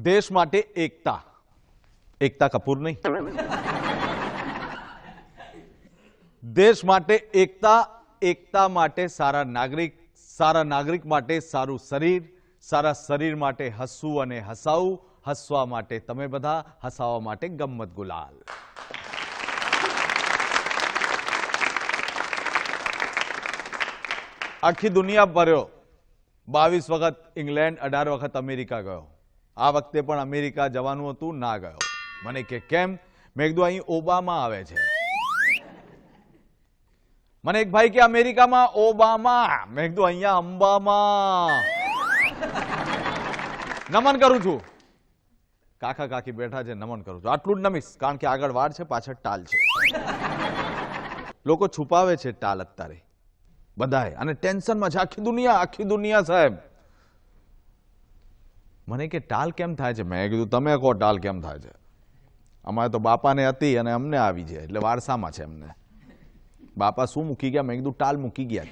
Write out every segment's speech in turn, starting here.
देश माटे एकता, एकता कपूर नहीं, देश माटे एकता, एकता माटे सारा नागरिक माटे सारू शरीर, सारा शरीर माटे हसવું અને હસાવું, હસવા માટે તમે બધા, હસાવા માટે ગમ્મત ગુલાલ। આખી દુનિયા ફર્યો, 22 વખત ઇંગ્લેન્ડ, 18 વખત અમેરિકા ગયો। આ વખતે પણ અમેરિકા જવાનું હતું, ના ગયો। મને કે કેમ? મેં કીધું અહીં ઓબામા આવે છે। મને એક ભાઈ કે અમેરિકામાં ઓબામા, મેં કીધું અહીંયા અંબામાં। નમન કરું છું, કાકા કાકી બેઠા છે, નમન કરું છું। આટલું જ નમીશ, કારણ કે આગળ વાડ છે, પાછળ ટાલ છે। લોકો છુપાવે છે ટાલ અત્યારે બધાએ, અને ટેન્શનમાં છે આખી દુનિયા સાહેબ। મને કે ટાલ કેમ થાય છે? મેં કીધું તમે કહો ટાલ કેમ થાય છે? અમારે તો બાપાને હતી અને અમને આવી છે, એટલે વારસામાં છે અમને। બાપા શું મૂકી ગયા? મેં કીધું ટાલ મૂકી ગયા।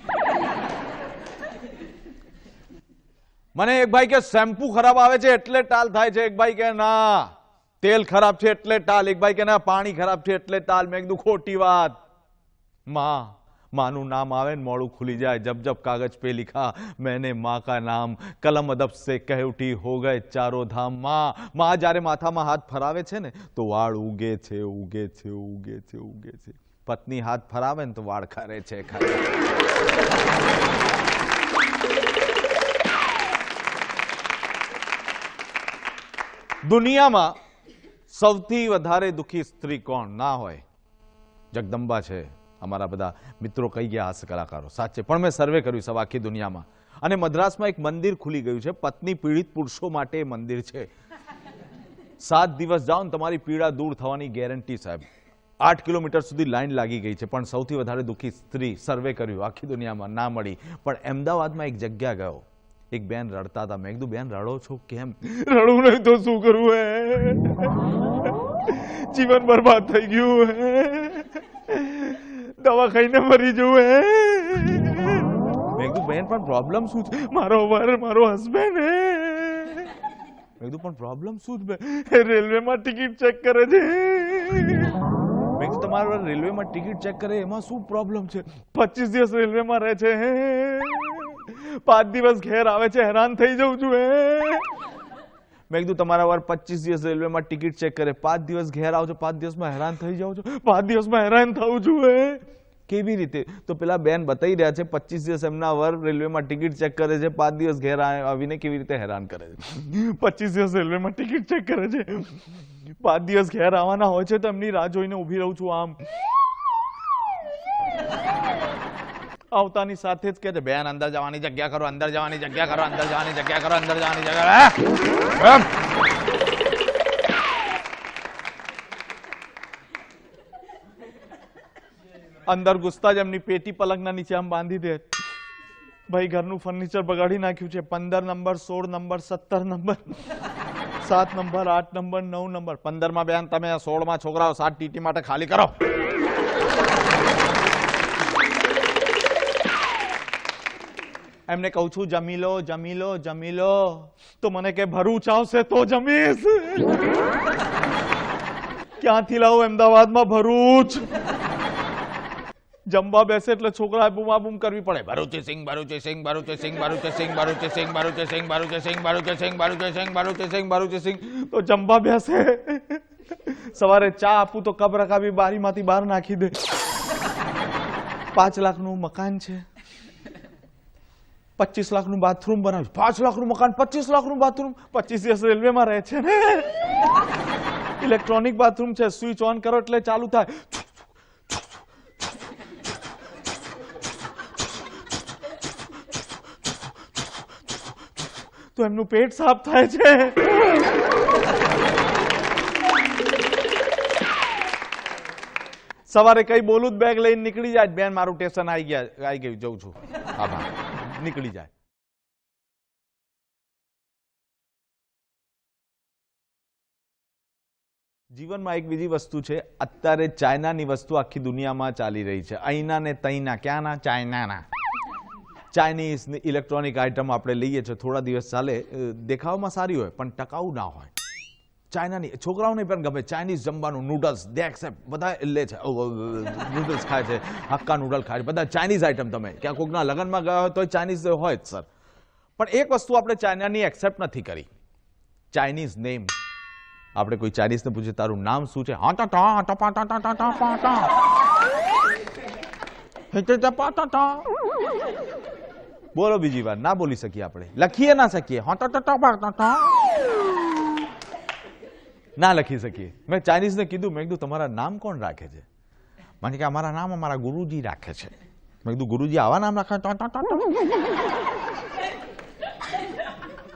મને એક ભાઈ કે શેમ્પુ ખરાબ આવે છે એટલે ટાલ થાય છે, એક ભાઈ કે ના તેલ ખરાબ છે એટલે ટાલ, એક ભાઈ કે ના પાણી ખરાબ છે એટલે ટાલ। મેં કીધું ખોટી વાત। मानू नाम आवे न मोड़ू खुली जाए, जब जब कागज पे लिखा मैंने माँ का नाम, कलम अदब से कह उठी हो गए चारों धाम। माँ जारे माथा में हाथ फरावे छे ने तो वाળ उगे छे, उगे छे, उगे छे, उगे छे। पत्नी हाथ फरावे न तो वाળ खरे छे, खरे। दुनिया में सौथी वधारे दुखी स्त्री कोण ना होय? जगदंबा छे। અમારા બધા મિત્રો કહી ગયા હાસ્ય કલાકારો, સાચે પણ મેં સર્વે કર્યું સબ આખી દુનિયામાં, અને મદ્રાસમાં એક મંદિર ખુલી ગયું છે, પત્ની પીડિત પુરુષો માટે મંદિર છે। 7 દિવસ જાઓ ને તમારી પીડા દૂર થવાની ગેરંટી સાહેબ। 8 કિલોમીટર સુધી લાઈન લાગી ગઈ છે, પણ સૌથી વધારે દુઃખી સ્ત્રી સર્વે કર્યું આખી દુનિયામાં, ના મળી। પણ અમદાવાદમાં એક જગ્યા ગયો, એક બેન રડતા હતા। મેં કીધું બેન રડો છો કેમ? રડવું નહીં તો શું કરવું હે, જીવન બરબાદ થઈ ગયું હે, दवा खाई मरी जो है। बेन पर प्रॉब्लम शू छे? मारो वर मारो हस्बैंड है। मैं पण प्रॉब्लम शू छे? रेलवे में टिकट चेक करे छे। मैं तमारा रेलवे में टिकट चेक करे एमां शू प्रॉब्लम छे? 25 दिवस रेलवे में रहे छे, 5 दिवस घेर आवे छे, हैरान थई जाऊं छुं। मैं कीधुं तमारा वर 25 दिवस रेलवे में टिकट चेक करे, 5 दिवस घेर आवजो, 5 दिवस में हैरान थई जाओ छो, 5 दिवस में हैरान थवुं छुं। केवी रीते? तो पेला बेन बताई रह्या छे 25 दिवस एमना वर रेलवे में टिकट चेक करे छे, 5 दिवस घेर आवीने केवी रीते हैरान करे छे। 25 दिवस रेलवे में टिकट चेक करे छे, 5 दिवस घेर आवाना होय छे, तो एमनी राह जोईने ऊभी रहूं छुं आम। आवतानी साथे ज कहे छे बेन अंदर जवानी जग्या करो, अंदर जवानी जग्या करो, अंदर जवानी जग्या करो, अंदर जवानी जग्या। अंदर घुसता ज एमनी पेटी पलंगना नीचे आम बांधी दे। भाई घरनु फर्निचर बगाड़ी नाख्युं छे। 15 number, 16 number, 17 number, 7 number, 8 number, 9 number. 15 में बेन तमे, 16 में छोकराओ, 7 टीटी माटे खाली करो। एमने कहूं छुं जमी लो, जमी लो, जमी लो, तो मने के भरूच आवशे तो जमीश। क्यांथी लावुं अमदावादमां भरूच? जमवा बेसे એટલે છોકરા બૂમાબૂમ કરવી પડે, ભરૂચે સિંહ, ભરૂચે સિંહ, ભરૂચે સિંહ, ભરૂચે સિંહ, ભરૂચે સિંહ, ભરૂચે સિંહ, ભરૂચે સિંહ, ભરૂચે સિંહ, ભરૂચે સિંહ, ભરૂચે સિંહ, ભરૂચે સિંહ। તો જમવા બેસે, સવારે ચા આપું તો કપ રકાબી બારીમાંથી બહાર નાખી દે। 5 લાખનું મકાન છે, 25 લાખનું બાથરૂમ બનાવ્યું। 5 લાખનું મકાન, 25 લાખનું બાથરૂમ। 25 દિવસ રેલવેમાં રહે છે ને, ઇલેક્ટ્રોનિક બાથરૂમ છે, સ્વિચ ઓન કરો એટલે ચાલુ થાય। तो एमनु पेट साफ थाय छे। सवारे कई बोलूं बेग लईने निकली जाए, बेन मारू स्टेशन आई गई जाऊं छुं, आभार, निकली जाए। जीवन में एक बीजी वस्तु है, अत्यारे चाइना नी वस्तु आखी दुनिया में चाली रही है। अहीना ने तहीना, क्या ना चाइना ना। चाइनीज इलेक्ट्रॉनिक आइटम આપણે લઈએ છીએ, થોડા દિવસ ચાલે, દેખાવમાં સારી હોય પણ ટકાઉ ના હોય। ચાઇનાની છોકરાઓને પણ ગમે ચાઇનીઝ જમવાનું નૂડલ્સ દે એક્સેપ્ટ બધા લે છે નૂડલ્સ ખાય છે હક્કા નૂડલ ખાય છે બધા ચાઇનીઝ આઈટમ તમે ક્યાં કોઈકના લગ્નમાં ગયા હોય તો ચાઇનીઝ હોય જ સર પણ એક વસ્તુ આપણે ચાઇનાની એક્સેપ્ટ નથી કરી ચાઇનીઝ નેમ આપણે કોઈ ચાઇનીઝને પૂછે તારું નામ શું છે બોલો બીજી વાર ના બોલી શકીએ આપણે લખીએ ના શકીએ ના લખી શકીએ મેં ચાઇનીઝને કીધું મેં કીધું તમારા નામ કોણ રાખે છે મને કે અમારા નામ અમારા ગુરુજી રાખે છે મેં કીધું ગુરુજી આવા નામ રાખે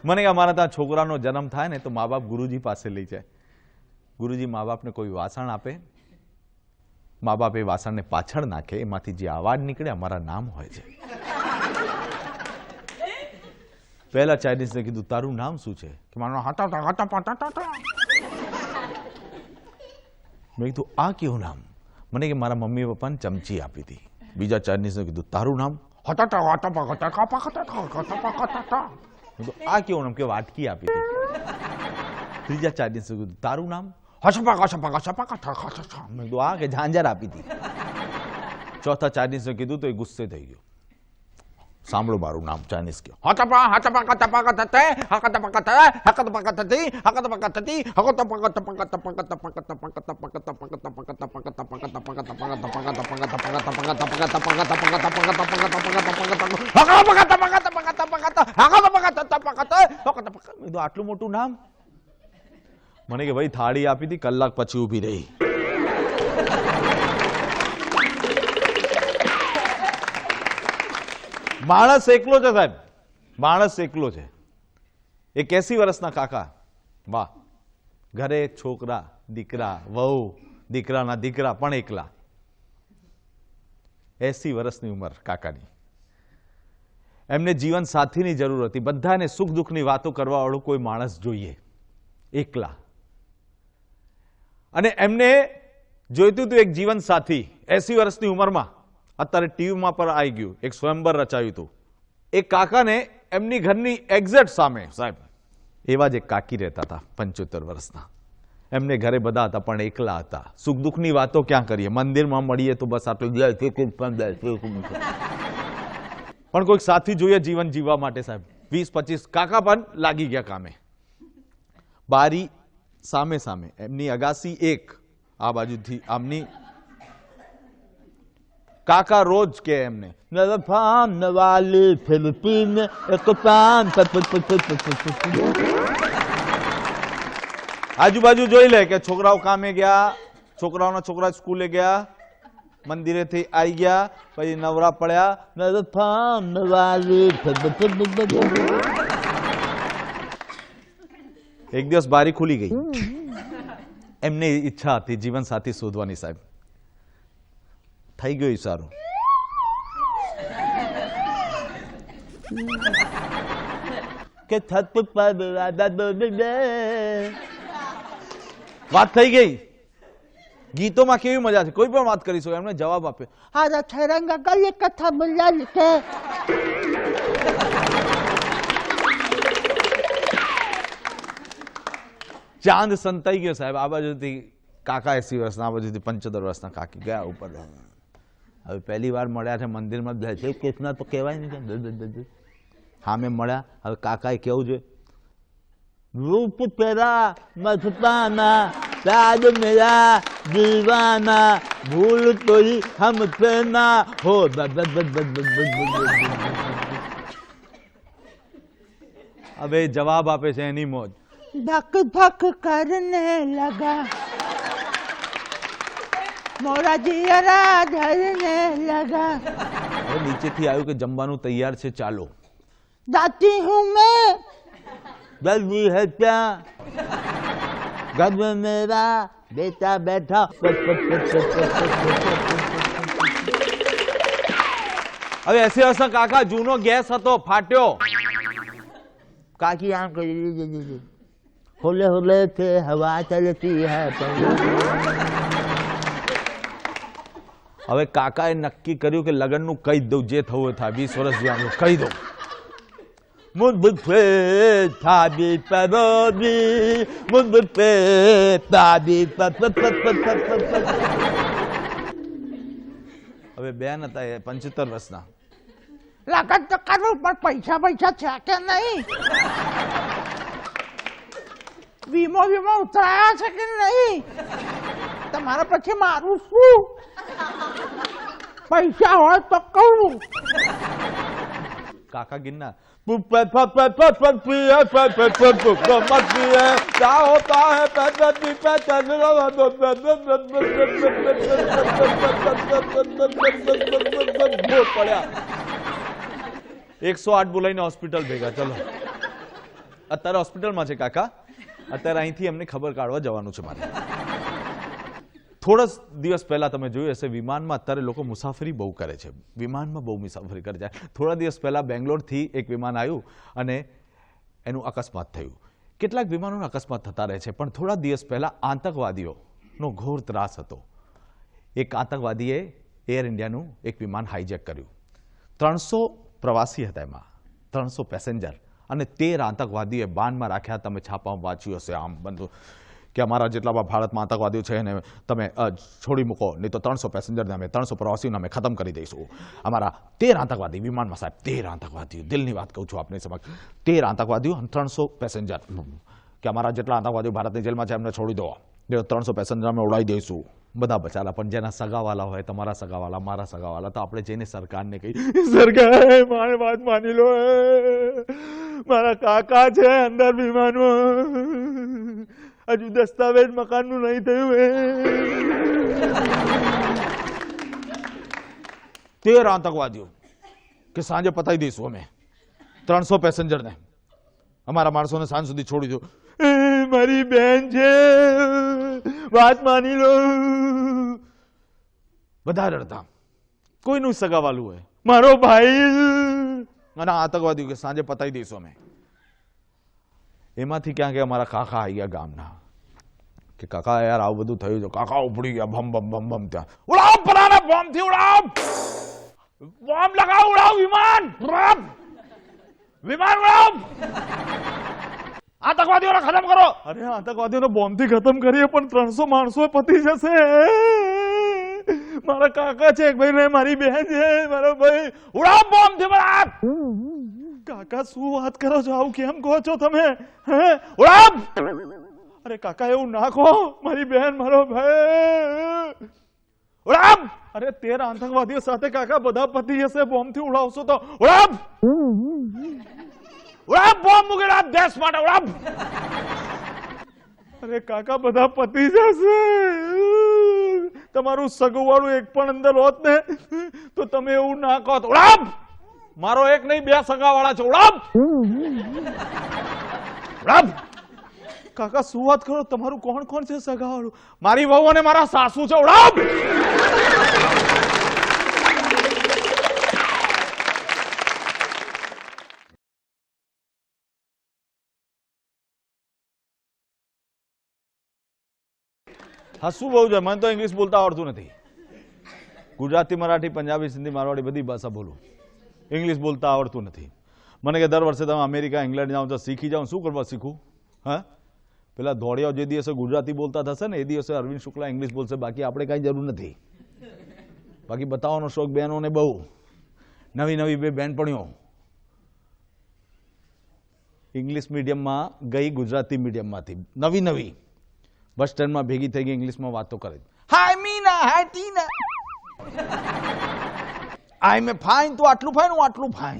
મને કે અમારા ત્યાં છોકરાનો જન્મ થાય ને તો મા બાપ ગુરુજી પાસે લઈ જાય ગુરુજી મા બાપને કોઈ વાસણ આપે મા બાપ એ વાસણને પાછળ નાખે એમાંથી જે અવાજ નીકળે અમારા નામ હોય છે પહેલા ચાઇનીઝને કીધું તારું નામ શું છે કે મારું મેં કીધું આ કેવું નામ મને કે મારા મમ્મી પપ્પાને ચમચી આપી હતી બીજા ચાઇનીઝને કીધું તારું નામ આ કેવું નામ કે વાટકી આપી હતી ત્રીજા ચાઇનીઝને કીધું તારું નામ મેં કીધું આ કે ઝાંઝર આપી હતી ચોથા ચાઇનીઝને કીધું તો એ ગુસ્સે થઈ ગયો સાંભળો મારું નામ ચાઇનીઝ કયો આટલું મોટું નામ મને કે ભાઈ થાળી આપી હતી કલાક પછી ઉભી રહી માણસ એકલો છે સાહેબ માણસ એકલો છે 81 વર્ષના કાકા વાહ ઘરે છોકરા દીકરા વહુ દીકરાના દીકરા પણ એકલા 80 વર્ષની ઉંમર કાકાની એમને જીવન સાથીની જરૂર હતી બધાને સુખ દુઃખની વાતો કરવા વાળું કોઈ માણસ જોઈએ એકલા અને એમને જોઈતું હતું એક જીવન સાથી 80 વર્ષની ઉંમરમાં અત્યારે ટીવીમાં પર આવી ગયું એક સ્વયંવર રચાયું હતું એક કાકાને એમની ઘરની એક્ઝેક્ટ સામે સાહેબ એવા જ એક કાકી રહેતા હતા 75 વર્ષના એમને ઘરે બધા હતા પણ એકલા હતા સુખ દુઃખની વાતો ક્યાં કરીએ મંદિરમાં મળીએ તો બસ આટલું પણ કોઈક સાથી જોઈએ જીવન જીવવા માટે સાહેબ 20-25 કાકા પણ લાગી ગયા કામે બારી સામે સામે એમની અગાસી એક આ બાજુથી આમની કાકા રોજ કે એમને આજુબાજુ જોઈ લે કે છોકરાઓ કામે ગયા છોકરાઓના છોકરા સ્કૂલે ગયા મંદિરેથી આવી ગયા પછી નવરા પડ્યા એક દિવસ બારી ખુલી ગઈ એમને ઈચ્છા હતી જીવન સાથી શોધવાની સાહેબ થઈ ગયું સારું કે છત પર વાત થઈ ગઈ ગીતોમાં કેવી મજા છે કોઈ પણ વાત કરી શકો એમને જવાબ આપ્યો હારા છરંગા ગલી કથા બોલ્યા લીધે ચાંદ સંતાઈ ગયો સાહેબ આ બાજુથી કાકા 80 વર્ષના આ બાજુથી 75 વર્ષના કાકી ગયા ઉપર હવે પહેલી વાર મળ્યા છે મંદિરમાં કૃષ્ણ તો કહેવાય નહીં હા મેં મળ્યા હવે કાકાએ કેવું છે રૂપ તેરા મસ્તાના સાદ મેરા દીવાના ભૂલ તોઈ હમસે ના હો હવે જવાબ આપે છે એની મોજ धक धक करने लगा मोरा जियरा धरने लगा હવે નીચેથી આવ્યું કે જમવાનું તૈયાર છે ચાલો जाती हूँ मैं जल्दी है क्या घर में मेरा बेटा बैठा હવે 80 વર્ષના કાકા જૂનો ગેસ હતો ફાટ્યો काकी आम कर होले होले के हवा चलती है હવે કાકાએ નક્કી કર્યું કે લગ્નનું કહી દઉં જે થવું થાય 20 વર્ષ જ્યાં કહી દઉં मुझे ताबी परोदी मुझे ताबी હવે બેન હતા એ 75 વર્ષના. લગન તો કરું પણ પૈસા છે કે નહીં? વીમો ઉતરાયા છે કે નહીં? તમારા પછી મારું શું? પૈસા હોય તો કહું. કાકા ગિરના પડ્યા. 108 બોલાઈને હોસ્પિટલ ભેગા. ચલો અત્યારે હોસ્પિટલમાં છે કાકા. અત્યારે અહીંથી એમની ખબર કાઢવા જવાનું છે મારે. થોડા દિવસ પહેલા તમે જોયું હશે વિમાનમાં અત્યારે લોકો મુસાફરી બહુ કરે છે. વિમાનમાં બહુ મુસાફરી કરે છે. થોડા દિવસ પહેલા બેંગ્લોરથી એક વિમાન આવ્યું અને એનું અકસ્માત થયું. કેટલાક વિમાનોના અકસ્માત થતા રહે છે પણ થોડા દિવસ પહેલા આતંકવાદીઓનો ઘોર ત્રાસ હતો. એક આતંકવાદીએ એર ઇન્ડિયાનું એક વિમાન હાઈજેક કર્યું. 300 પ્રવાસી હતા એમાં, 300 પેસેન્જર અને 13 આતંકવાદીઓએ બાનમાં રાખ્યા. તમે છાપામાં વાંચ્યું હશે આમ બધું કે અમારા જેટલા ભારતમાં આતંકવાદીઓ છે ને તમે છોડી મૂકો, નહીં તો 300 પેસેન્જરને અમે 300 પ્રવાસીઓને અમે ખતમ કરી દઈશું. અમારા 13 આતંકવાદી વિમાનમાં સાહેબ, 13 આતંકવાદીઓ, દિલની વાત કહું છું આપની સમક્ષ, 13 આતંકવાદીઓ અને 300 પેસેન્જર કે અમારા જેટલા આતંકવાદીઓ ભારતની જેલમાં છે એમને છોડી દો, 300 પેસેન્જર અમે ઉડાવી દઈશું. બધા બચાલા. પણ જેના સગાવાલા હોય, તમારા સગાવાલા, મારા સગાવાલા, તો આપણે જઈને સરકારને કહી, સરકાર મારી વાત માની લો, મારા કાકા છે અંદર વિમાનમાં, હજુ દસ્તાવેજ મકાનનું નહીં થયું. 13 આતંકવાદીઓ કે સાંજે પતાવી દઈશું અમે 300 પેસેન્જરને, અમારા માણસોને સાંજ સુધી છોડી દો. મારી બેન છે, વાત માની લો. બધા રડતા. કોઈનું સગાવાલું હોય, મારો ભાઈ, અને આતંકવાદીઓ કે સાંજે પતાવી દઈશું અમે. એમાંથી ક્યાં કે અમારા કાકા આવી ગયા ગામના કે કાકા યાર આવું બધું થયું છે. કાકા ઉપડી ગયા ભમ ભમ ભમ ભમ. ત્યાં ઉડાવ પરાને બોમ્બ થી ઉડાવ, બોમ્બ લગાવ, ઉડાવ વિમાન, વિમાન ઉડાવ, આતંકવાદીઓને ખતમ કરો. અરે આતંકવાદીઓને બોમ્બ થી ખતમ કરીએ પણ 300 માણસો પતી જશે. મારા કાકા છે એક ભાઈ, મારી બહેન છે, મારો ભાઈ, ઉડાવ બોમ્બ થી ઉડાવ. કાકા શું વાત કરો છો, આવું કેમ કહો છો તમે? ઉડાવ. અરે કાકા એવું ના કહો, મારી બહેન, મારો ભાઈ, ઉડાવ. અરે 13 આતંકવાદીઓ સાથે કાકા બધા પતી જશે બોમ્બ થી ઉડાવશો તો. ઉડાવ, ઉડાવ બોમ્બ મૂકેલા દેશ માટે, ઉડાવ. અરે કાકા બધા પતી જશે. તમારું સગુવાળું એક પણ અંદર હોત ને તો તમે એવું ના કહો. ઉડાવ. મારો એક નહીં 2 સગાવાળા છે. ઉડાવ. ઉડાવ. કાકા શું વાત કરો, તમારું કોણ કોણ છે સગાવાળું? મારી વહુ અને મારા સાસુ છે. ઉડાવ. હસવું બહુ છે. મને તો ઇંગ્લિશ બોલતા આવડતું નથી. ગુજરાતી, મરાઠી, પંજાબી, સિંધી, મારવાડી બધી ભાષા બોલું. ઇંગ્લિશ બોલતા આવડતું નથી. મને કે દર વર્ષે તમે અમેરિકા, ઇંગ્લેન્ડ જાઓ તો શીખી જાઓ. શું કરવા શીખું? હા, પેલા ધોળિયાઓ જે દિવસે ગુજરાતી બોલતા થશે ને એ દિવસે અરવિંદ શુક્લા ઇંગ્લિશ બોલશે. બાકી આપણે કાંઈ જરૂર નથી. બાકી બતાવવાનો શોખ બહેનોને બહુ. નવી નવી 2 બહેનપણીઓ ઇંગ્લિશ મીડિયમમાં ગઈ, ગુજરાતી મીડિયમમાંથી નવી નવી બસ સ્ટેન્ડમાં ભેગી થઈ ગઈ, ઇંગ્લિશમાં વાતો કરે. હાય મીના, હાય ટીના, આઈ મે ફાઇન, તું આટલું ફાઇન, હું આટલું fine.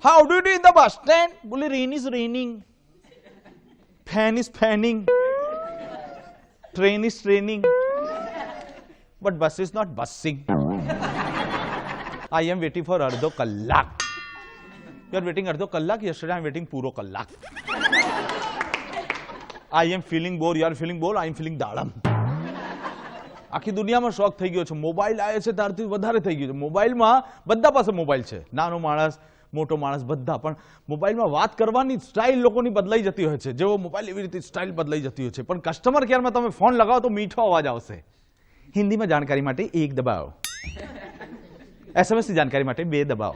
How do you do in the bus stand? બોલે rain is raining, fan is fanning, train is training, but bus is not bussing. I am waiting for અડધો કલાક. યુ આર વેટિંગ અડધો કલાક? Yesterday I am waiting પૂરો કલાક. I am feeling bored, you are feeling bored, I am feeling દાડમ. આખી દુનિયામાં શોખ થઈ ગયો છે. મોબાઈલ આવે છે ત્યારથી વધારે થઈ ગયું છે. મોબાઈલમાં બધા પાસે મોબાઈલ છે, નાનો માણસ, મોટો માણસ, બધા. પણ મોબાઈલમાં વાત કરવાની સ્ટાઇલ લોકોની બદલાઈ જતી હોય છે. જેવો મોબાઈલ એવી રીતે સ્ટાઇલ બદલાઈ જતી હોય છે. પણ કસ્ટમર કેરમાં તમે ફોન લગાવો તો મીઠો અવાજ આવશે. હિન્દીમાં જાણકારી માટે 1 દબાવો. SMS ની જાણકારી માટે 2 દબાવો.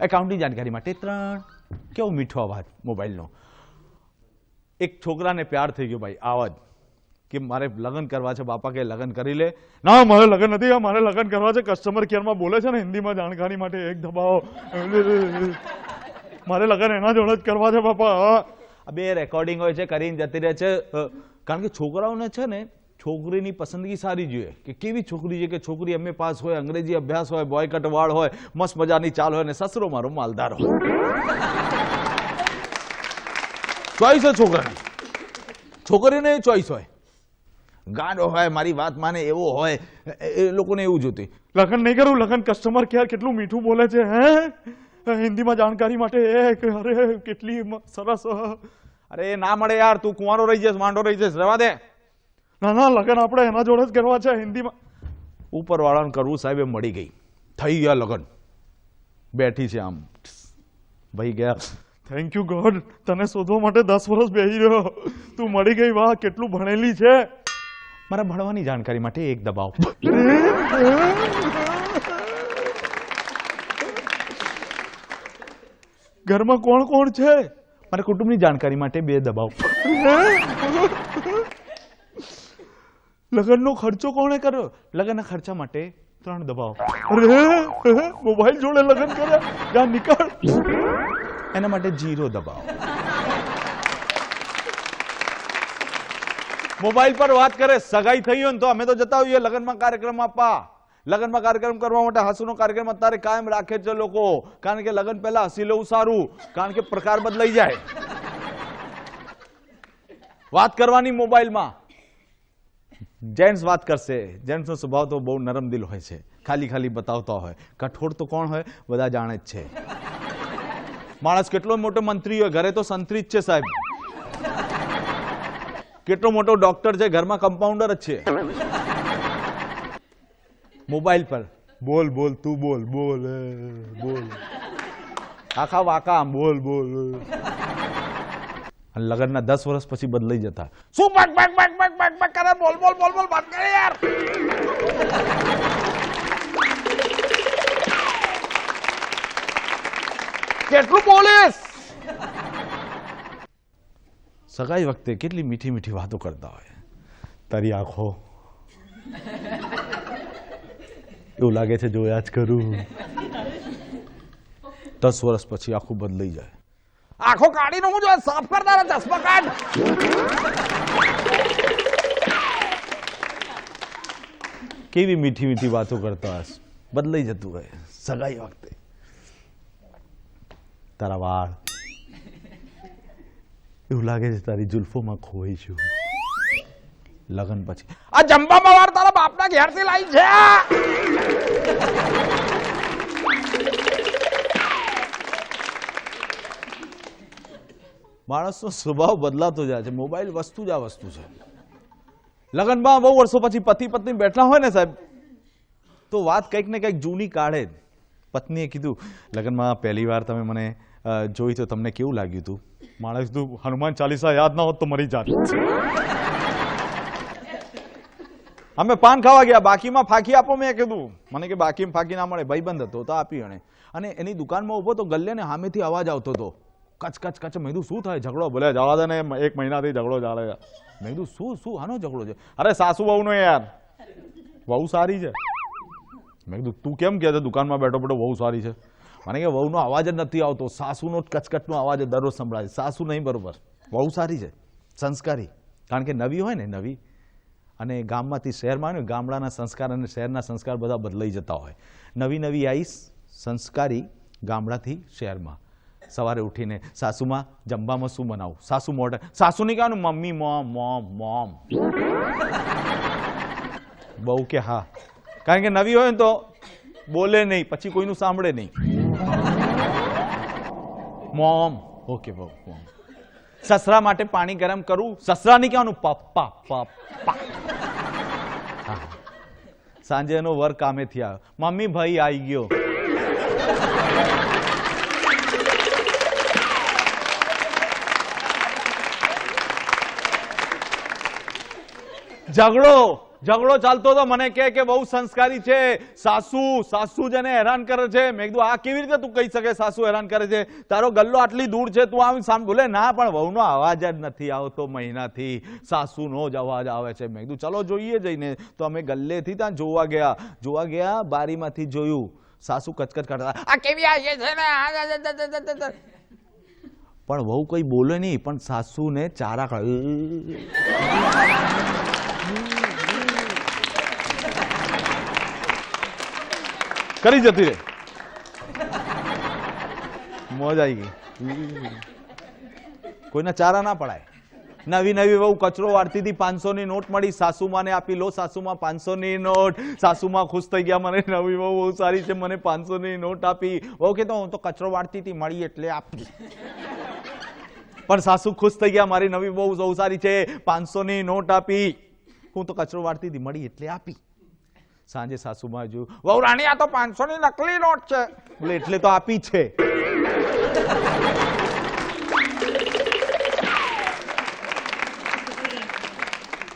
એકાઉન્ટની જાણકારી માટે 3. કેવો મીઠો અવાજ મોબાઈલનો. એક છોકરાને પ્યાર થઈ ગયો ભાઈ આવાજ કે મારે લગ્ન કરવા છે, બાપા કે લગ્ન કરી લે. ના મારે લગ્ન નથી, મારે લગ્ન કરવા છે. કસ્ટમર કેરમાં બોલે છે ને હિન્દીમાં જાણકારી માટે 1 દબાવો. મારે લગ્ન એના જોડે જ કરવા છે બાપા. આ 2 રેકોર્ડિંગ હોય છે, કરીને જતી રહે છે. કારણ કે છોકરાઓને છે ને છોકરીની પસંદગી સારી જોઈએ કે કેવી છોકરી છે, કે છોકરી MA પાસ હોય, અંગ્રેજી અભ્યાસ હોય, બોય કટ વાળ હોય, મસ્ત મજાની ચાલ હોય, ને સસરો મારો માલદાર હોય. ચોઈસ હોય છોકરાની, છોકરીને ચોઈસ હોય. ગાંડો હોય, મારી વાત માને એવો હોય, એ લોકોને એવું જોતી. લગ્ન નહીં કરું, લગ્ન કસ્ટમર કેર કેટલું મીઠું બોલે છે, હે હિન્દીમાં જાણકારી માટે. અરે કેટલી સરસ. અરે ના મળે યાર, તું કુંવારો રહી જઈશ, માંડો રહી જઈશ, રહેવા દે. ના ના, લગ્ન આપણે એના જોડે જ કરવા છે હિન્દીમાં. ઉપરવાળાને કરવું સાહેબ, મળી ગઈ, થઈ ગયા લગ્ન. બેઠી છે આમ, ભાઈ ગયા. થેન્ક યુ ગોડ, તને શોધવા માટે 10 વર્ષ બેસી રહ્યો, તું મળી ગઈ. વાહ, કેટલું ભણેલી છે. મારા ભણવાની જાણકારી માટે 1 દબાવો. ઘરમાં કોણ કોણ છે? મારા કુટુંબની જાણકારી માટે 2 દબાવો. લગ્નનો ખર્ચો કોણે કર્યો? લગ્નના ખર્ચા માટે 3 દબાવો. અરે મોબાઈલ જોડે લગ્ન કરે, જા નીકળ. એના માટે 0 દબાવો. મોબાઈલ પર વાત કરે, સગાઈ થઈ હોય ને તો અમે તો જતા હોઈએ લગ્નમાં કાર્યક્રમ આપવા. લગ્નમાં કાર્યક્રમ કરવા માટે હસુનો કાર્યક્રમ અત્યારે કાયમ રાખે છે લોકો. કારણ કે લગ્ન પહેલા હસી લેવું સારું, કારણ કે પ્રકાર બદલાઈ જાય. વાત કરવાની મોબાઈલમાં. જેન્ટ્સ વાત કરશે. જેન્ટ્સનો સ્વભાવ તો બહુ નરમ દિલ હોય છે, ખાલી ખાલી બતાવતા હોય. કઠોર તો કોણ હોય બધા જાણે જ છે. માણસ કેટલો મોટો મંત્રી હોય, ઘરે તો સંત્રી જ છે સાહેબ. કેટલો મોટો ડોક્ટર છે, ઘરમાં કમ્પાઉન્ડર જ છે. મોબાઈલ પર બોલ બોલ, તું બોલ બોલ બોલ, આખા વાકા બોલ બોલ. લગ્નના 10 વર્ષ પછી બદલાઈ જતા. શું buck buck buck buck buck buck કરે, બોલ બોલ બોલ બોલ, બંધ કરે યાર. કેટલું બોલીશ. સગાઈ વખતે કેટલી મીઠી મીઠી વાતો કરતા હોય. તારી આંખો એવું લાગે છે જોયા જ કરું. 10 વર્ષ પછી આખું બદલાઈ જાય. આંખો કાઢીને હું જો સાફ કરનારા ચશ્મા કાઢ. કેવી મીઠી મીઠી વાતો કરતા હશે, બદલાઈ જતું હોય સગાઈ વખતે. તારા વાળ એવું લાગે છે તારી જુલ્ફોમાં ખોઈ છું. લગ્ન પછી આ જંબામાં વાળ તારા બાપના ઘેરથી લાવી છે. માણસનો સ્વભાવ બદલાતો જાય છે. મોબાઈલ વસ્તુ જ આ વસ્તુ છે. લગ્નમાં બહુ વર્ષો પછી પતિ પત્ની બેઠા હોય ને સાહેબ, તો વાત કંઈક ને કંઈક જૂની કાઢે. પત્નીએ કીધું, લગ્નમાં પહેલી વાર તમે મને જોઈ તો તમને કેવું લાગ્યું હતું? માણસ કીધું, હનુમાન ચાલીસા યાદ ના હોત તો મરી જાત. અમે પાન ખાવા ગયા, બાકીમાં ફાંકી આપો. મેં કીધું, મને કે બાકીમાં ફાંકી ના મળે. ભાઈબંધ હતો તો આપી. અને એની દુકાનમાં ઉભો તો ગલ્લે ને સામેથી અવાજ આવતો હતો, કચ કચ કચ. મેં કીધું શું થાય? ઝઘડો. બોલે જવા દે ને, 1 મહિનાથી ઝઘડો ચાલે. મેં કીધું શું શું આનો ઝઘડો છે? અરે સાસુ વહુનો યાર, વહુ સારી છે. મેં કીધું તું કેમ કહે છે દુકાનમાં બેઠો બેઠો વહુ સારી છે? મને કે વહુનો અવાજ જ નથી આવતો, સાસુનો કચકચનો અવાજ દરરોજ સંભળાય. સાસુ નહીં બરોબર, વહુ સારી છે, સંસ્કારી. કારણ કે નવી હોય ને, નવી. અને ગામમાંથી શહેરમાં આવ્યું, ગામડાના સંસ્કાર અને શહેરના સંસ્કાર બધા બદલાઈ જતા હોય. નવી નવી આવીશ સંસ્કારી ગામડાથી શહેરમાં. સવારે ઉઠીને સાસુમાં જમવામાં શું બનાવું? સાસુ મોઢે, સાસુ નહીં કહેવાનું મમ્મી, મોમ મોમ મોમ. બહુ કે હા, કારણ કે નવી હોય ને તો બોલે નહીં, પછી કોઈનું સાંભળે નહીં. મોમ, ઓકે બહુ મોમ. સસરા માટે પાણી ગરમ કરું, સસરા નહીં કહેવાનું પપ્પા પપ્પા. સાંજે એનો વર કામેથી આવ્યો, મમ્મી ભાઈ આવી ગયો. ઝઘડો ઝઘડો ચાલતો તો મને કે બહુ સંસ્કારી છે, સાસુ જેને હેરાન કરે છે. મેં કીધું આ કેવી રીતે તું કહી શકે સાસુ હેરાન કરે છે? તારો ગલ્લો આટલી દૂર છે, તું આમ સામે બોલે. ના, પણ વહુનો અવાજ જ નથી આવતો મહિનાથી, સાસુનો જ અવાજ આવે છે. મેં કીધું ચલો જોઈએ જઈને. તો અમે ગલ્લેથી ત્યાં જોવા ગયા, બારીમાંથી જોયું, સાસુ કચકચ કરતા, આ કેવી આવી છે ને. પણ વહુ કઈ બોલે નહીં, પણ સાસુને ચારા કરી જતી રે. મોજ આવી ગઈ. કોઈના ચારા ના પડાય. નવી વહુ કચરો વાળતી હતી, 500 ની નોટ મળી, સાસુમાને આપી. લો સાસુમાં 500 ની નોટ. સાસુમાં ખુશ થઈ ગયા, મને નવી વહુ બહુ સારી છે, મને 500 ની નોટ આપી. વહુ કહેતો હું તો કચરો વાળતી હતી, મળી એટલે આપી. પણ સાસુ ખુશ થઈ ગયા, મારી નવી બહુ સારી છે, 500 ની નોટ આપી. હું તો કચરો વાળતી હતી, મળી એટલે આપી. સાંજે સાસુમાં જોયું, વહુ રાણી આ તો 500 ની નકલી નોટ છે. બોલે એટલે તો આપી છે.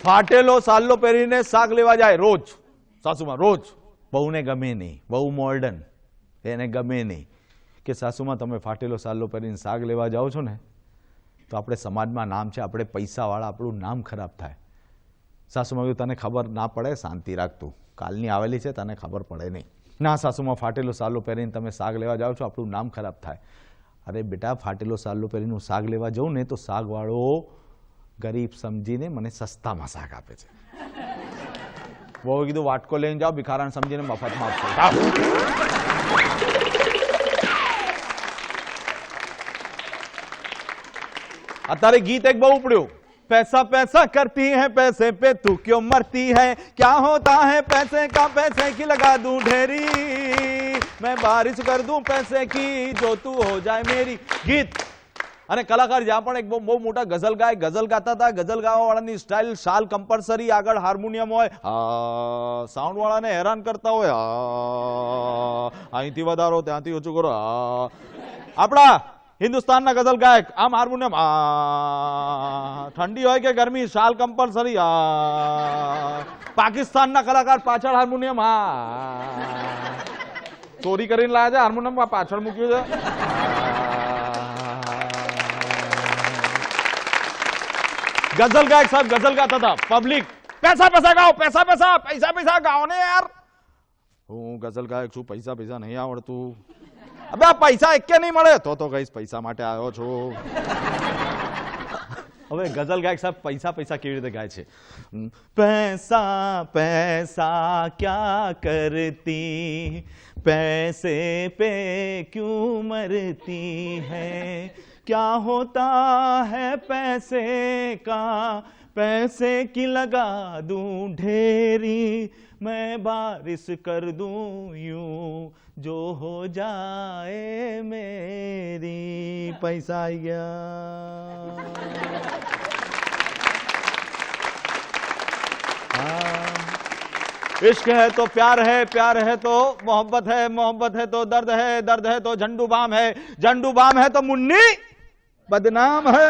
ફાટેલો સાલ્લો પહેરીને શાક લેવા જાય રોજ. સાસુમાં રોજ. બહુને ગમે નહીં, બહુ મોર્ડન, એને ગમે નહીં કે સાસુમાં તમે ફાટેલો સાલ્લો પહેરીને શાક લેવા જાઓ છો ને તો આપણે સમાજમાં નામ છે, આપણે પૈસાવાળા, આપણું નામ ખરાબ થાય. સાસુમાં કહ્યું તને ખબર ના પડે, શાંતિ રાખતું, કાલની આવેલી છે, તને ખબર પડે નહીં. ના સાસુમાં ફાટેલો સાલ્લો પહેરીને તમે શાક લેવા જાઓ છો, આપણું નામ ખરાબ થાય. અરે બેટા, ફાટેલો સાલ્લો પહેરીને હું શાક લેવા જાઉં ને તો શાકવાળો ગરીબ સમજીને મને સસ્તામાં શાક આપે છે. બહુ કીધું વાટકો લઈને જાઓ, ભિખારણ સમજીને મફતમાં આપશે. અત્યારે ગીત એક બહુ ઉપડ્યું, पैसा पैसा करती है पैसे पे तू क्यों मरती है, क्या होता है पैसे का पैसे की लगा दूं ढेरी, मैं बारिश कर दूं पैसे की जो तू हो जाए मेरी. ગીત અને કલાકાર જ્યાં પણ એક બહુ મોટા ગઝલ ગાય, ગઝલ ગાતા હતા. ગઝલ ગાવા વાળાની સ્ટાઇલ શાલ કમ્પલસરી, આગળ હાર્મોનિયમ હોય, સાઉન્ડ વાળાને હેરાન કરતા હોય, અહીંથી વધારો ત્યાંથી ઓછું કરો. આપણા હિન્દુસ્તાનના ગઝલ ગાયક આમ હાર્મોનિયમ, ઠંડી હોય કે ગરમી શાલ કમ્પલસરી. પાકિસ્તાનના કલાકાર પાછળ હાર્મોનિયમ, ચોરી કરીને લાયા છે હાર્મોનિયમ, પાછળ મૂક્યું છે. ગઝલ ગાયક સાહેબ ગઝલ ગાતા હતા, પબ્લિક પૈસા પૈસા ગાઓ, પૈસા પૈસા પૈસા પૈસા ગાઓ ને યાર. હું ગઝલ ગાયક છું, પૈસા પૈસા નહીં આવડતું. અબે આ પૈસા એક કે નહીં મળે તો કહીશ પૈસા માટે આવ્યો છું. હવે ગઝલ ગાયક સાહેબ પૈસા પૈસા કેવી રીતે ગાય છે? પૈસા પૈસા ક્યા કરતી, पैसे पे क्यों मरती है, क्या होता है पैसे का पैसे की लगा दूं ढेरी, मैं बारिश कर दूं यूं जो हो जाए मेरी. पैसा आई गया. इश्क है तो प्यार है तो मोहब्बत है तो दर्द है तो झंडू बाम है तो मुन्नी बदनाम है.